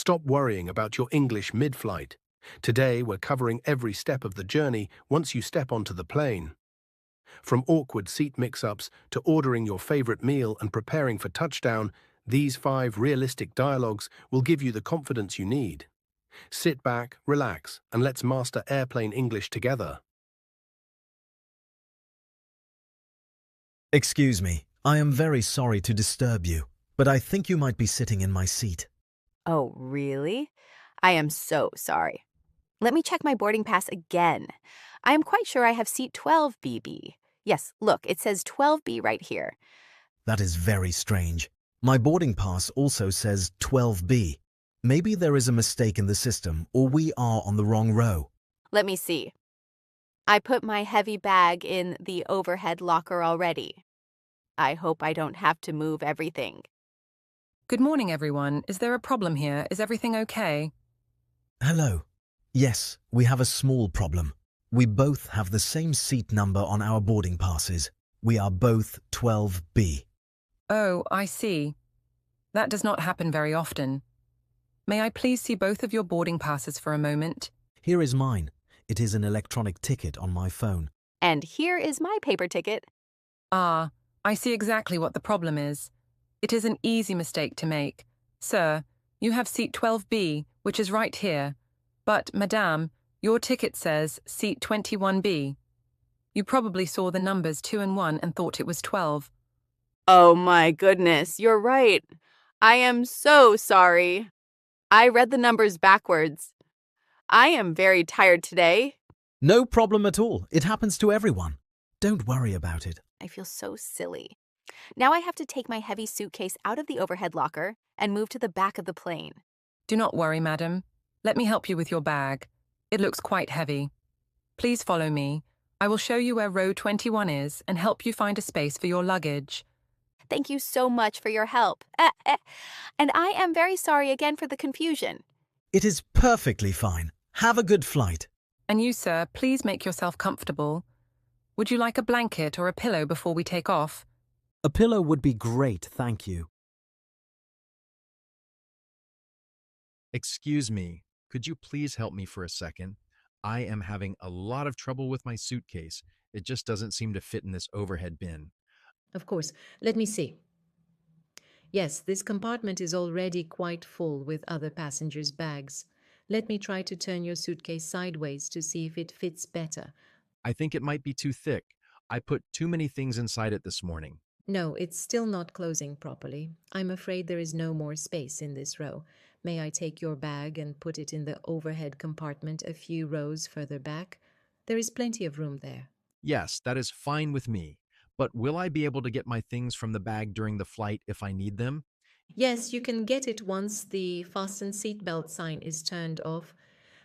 Stop worrying about your English mid-flight. Today, we're covering every step of the journey once you step onto the plane. From awkward seat mix-ups to ordering your favorite meal and preparing for touchdown, these 5 realistic dialogues will give you the confidence you need. Sit back, relax, and let's master airplane English together. Excuse me, I am very sorry to disturb you, but I think you might be sitting in my seat. Oh, really? I am so sorry. Let me check my boarding pass again. I am quite sure I have seat 12BB. Yes, look, it says 12B right here. That is very strange. My boarding pass also says 12B. Maybe there is a mistake in the system, or we are on the wrong row. Let me see. I put my heavy bag in the overhead locker already. I hope I don't have to move everything. Good morning, everyone. Is there a problem here? Is everything okay? Hello. Yes, we have a small problem. We both have the same seat number on our boarding passes. We are both 12B. Oh, I see. That does not happen very often. May I please see both of your boarding passes for a moment? Here is mine. It is an electronic ticket on my phone. And here is my paper ticket. Ah, I see exactly what the problem is. It is an easy mistake to make. Sir, you have seat 12B, which is right here. But, Madame, your ticket says seat 21B. You probably saw the numbers 2 and 1 and thought it was 12. Oh my goodness, you're right. I am so sorry. I read the numbers backwards. I am very tired today. No problem at all. It happens to everyone. Don't worry about it. I feel so silly. Now I have to take my heavy suitcase out of the overhead locker and move to the back of the plane. Do not worry, madam. Let me help you with your bag. It looks quite heavy. Please follow me. I will show you where row 21 is and help you find a space for your luggage. Thank you so much for your help. And I am very sorry again for the confusion. It is perfectly fine. Have a good flight. And you, sir, please make yourself comfortable. Would you like a blanket or a pillow before we take off? A pillow would be great, thank you. Excuse me, could you please help me for a second? I am having a lot of trouble with my suitcase. It just doesn't seem to fit in this overhead bin. Of course. Let me see. Yes, this compartment is already quite full with other passengers' bags. Let me try to turn your suitcase sideways to see if it fits better. I think it might be too thick. I put too many things inside it this morning. No, it's still not closing properly. I'm afraid there is no more space in this row. May I take your bag and put it in the overhead compartment a few rows further back? There is plenty of room there. Yes, that is fine with me. But will I be able to get my things from the bag during the flight if I need them? Yes, you can get it once the fasten seatbelt sign is turned off.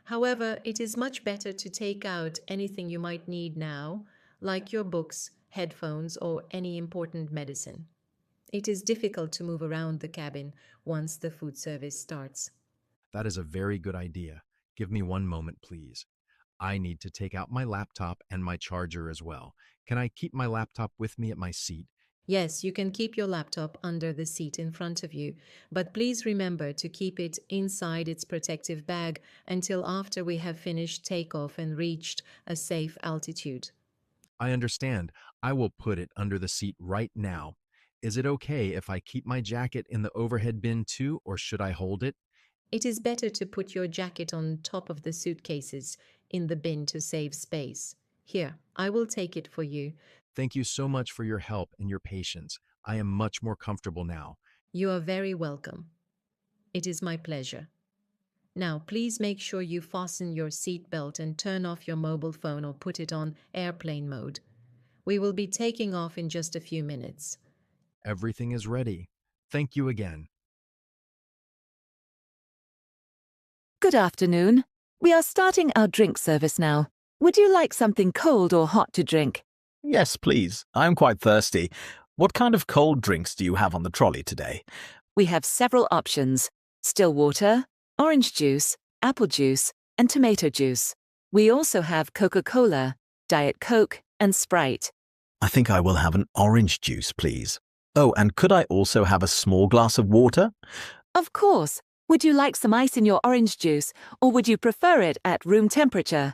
However, it is much better to take out anything you might need now, like your books, headphones, or any important medicine. It is difficult to move around the cabin once the food service starts. That is a very good idea. Give me one moment, please. I need to take out my laptop and my charger as well. Can I keep my laptop with me at my seat? Yes, you can keep your laptop under the seat in front of you, but please remember to keep it inside its protective bag until after we have finished takeoff and reached a safe altitude. I understand. I will put it under the seat right now. Is it okay if I keep my jacket in the overhead bin too, or should I hold it? It is better to put your jacket on top of the suitcases in the bin to save space. Here, I will take it for you. Thank you so much for your help and your patience. I am much more comfortable now. You are very welcome. It is my pleasure. Now, please make sure you fasten your seatbelt and turn off your mobile phone or put it on airplane mode. We will be taking off in just a few minutes. Everything is ready. Thank you again. Good afternoon. We are starting our drink service now. Would you like something cold or hot to drink? Yes, please. I'm quite thirsty. What kind of cold drinks do you have on the trolley today? We have several options: still water, orange juice, apple juice, and tomato juice. We also have Coca-Cola, Diet Coke, and Sprite. I think I will have an orange juice, please. Oh, and could I also have a small glass of water? Of course. Would you like some ice in your orange juice, or would you prefer it at room temperature?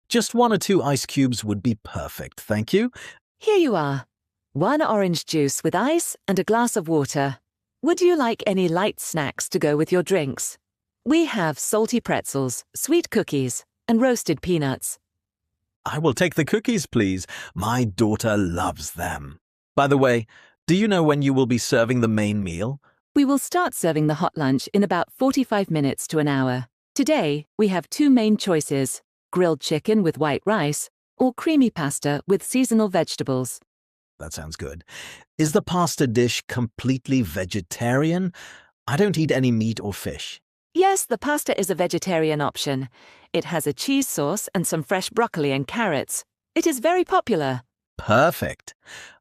Just 1 or 2 ice cubes would be perfect, thank you. Here you are. 1 orange juice with ice and a glass of water. Would you like any light snacks to go with your drinks? We have salty pretzels, sweet cookies, and roasted peanuts. I will take the cookies, please. My daughter loves them. By the way, do you know when you will be serving the main meal? We will start serving the hot lunch in about 45 minutes to an hour. Today, we have 2 main choices: grilled chicken with white rice or creamy pasta with seasonal vegetables. That sounds good. Is the pasta dish completely vegetarian? I don't eat any meat or fish. Yes, the pasta is a vegetarian option. It has a cheese sauce and some fresh broccoli and carrots. It is very popular. Perfect.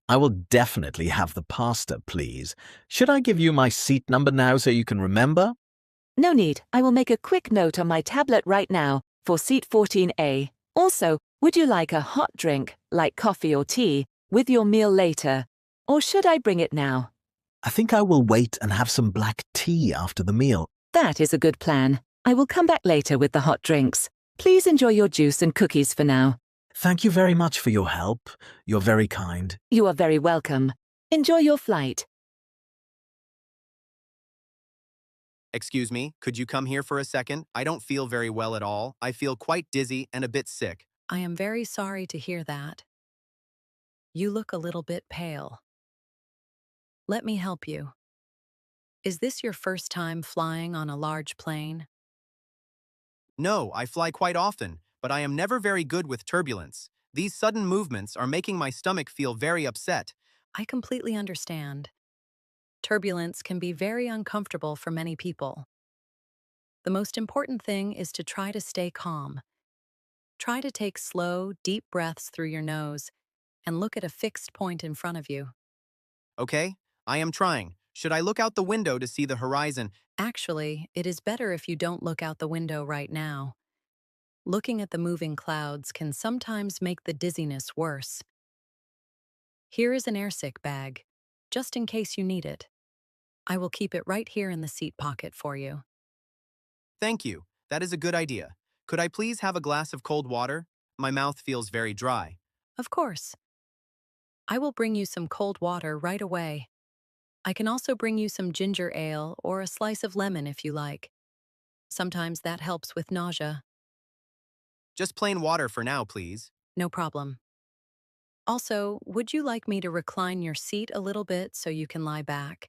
I will definitely have the pasta, please. Should I give you my seat number now so you can remember? No need. I will make a quick note on my tablet right now for seat 14A. Also, would you like a hot drink, like coffee or tea, with your meal later? Or should I bring it now? I think I will wait and have some black tea after the meal. That is a good plan. I will come back later with the hot drinks. Please enjoy your juice and cookies for now. Thank you very much for your help. You're very kind. You are very welcome. Enjoy your flight. Excuse me, could you come here for a second? I don't feel very well at all. I feel quite dizzy and a bit sick. I am very sorry to hear that. You look a little bit pale. Let me help you. Is this your first time flying on a large plane? No, I fly quite often, but I am never very good with turbulence. These sudden movements are making my stomach feel very upset. I completely understand. Turbulence can be very uncomfortable for many people. The most important thing is to try to stay calm. Try to take slow, deep breaths through your nose and look at a fixed point in front of you. Okay, I am trying. Should I look out the window to see the horizon? Actually, it is better if you don't look out the window right now. Looking at the moving clouds can sometimes make the dizziness worse. Here is an airsick bag, just in case you need it. I will keep it right here in the seat pocket for you. Thank you. That is a good idea. Could I please have a glass of cold water? My mouth feels very dry. Of course. I will bring you some cold water right away. I can also bring you some ginger ale or a slice of lemon if you like. Sometimes that helps with nausea. Just plain water for now, please. No problem. Also, would you like me to recline your seat a little bit so you can lie back?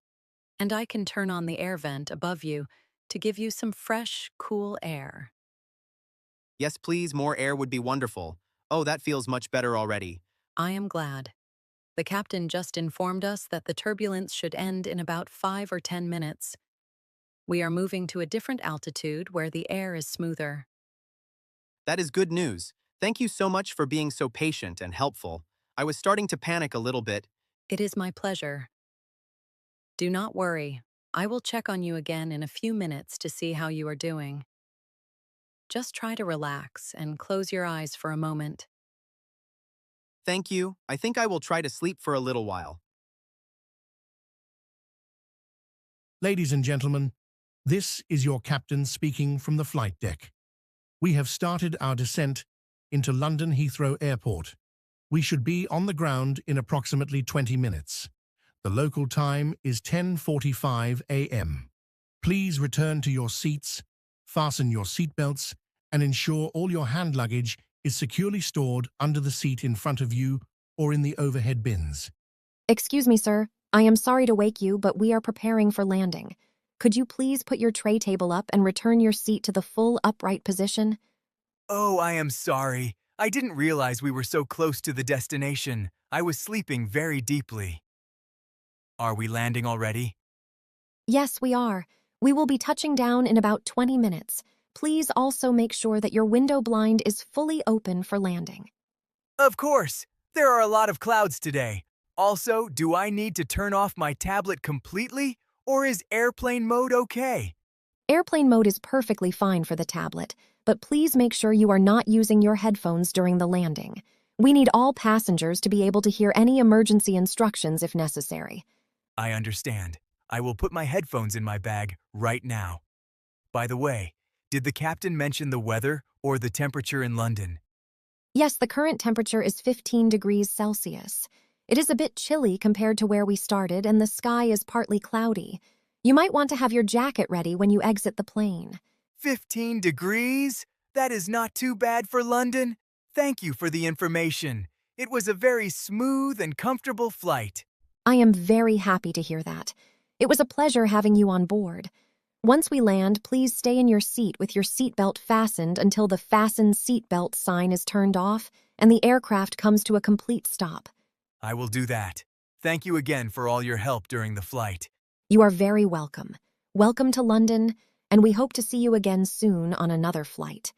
And I can turn on the air vent above you to give you some fresh, cool air. Yes, please, more air would be wonderful. Oh, that feels much better already. I am glad. The captain just informed us that the turbulence should end in about 5 or 10 minutes. We are moving to a different altitude where the air is smoother. That is good news. Thank you so much for being so patient and helpful. I was starting to panic a little bit. It is my pleasure. Do not worry. I will check on you again in a few minutes to see how you are doing. Just try to relax and close your eyes for a moment. Thank you. I think I will try to sleep for a little while. Ladies and gentlemen, this is your captain speaking from the flight deck. We have started our descent into London Heathrow Airport. We should be on the ground in approximately 20 minutes. The local time is 10:45 a.m. Please return to your seats, fasten your seatbelts, and ensure all your hand luggage is securely stored under the seat in front of you or in the overhead bins. Excuse me, sir. I am sorry to wake you, but we are preparing for landing. Could you please put your tray table up and return your seat to the full upright position? Oh, I am sorry. I didn't realize we were so close to the destination. I was sleeping very deeply. Are we landing already? Yes, we are. We will be touching down in about 20 minutes. Please also make sure that your window blind is fully open for landing. Of course. There are a lot of clouds today. Also, do I need to turn off my tablet completely, or is airplane mode okay? Airplane mode is perfectly fine for the tablet, but please make sure you are not using your headphones during the landing. We need all passengers to be able to hear any emergency instructions if necessary. I understand. I will put my headphones in my bag right now. By the way, did the captain mention the weather or the temperature in London? Yes, the current temperature is 15 degrees Celsius. It is a bit chilly compared to where we started, and the sky is partly cloudy. You might want to have your jacket ready when you exit the plane. 15 degrees? That is not too bad for London. Thank you for the information. It was a very smooth and comfortable flight. I am very happy to hear that. It was a pleasure having you on board. Once we land, please stay in your seat with your seatbelt fastened until the Fasten Seatbelt sign is turned off and the aircraft comes to a complete stop. I will do that. Thank you again for all your help during the flight. You are very welcome. Welcome to London, and we hope to see you again soon on another flight.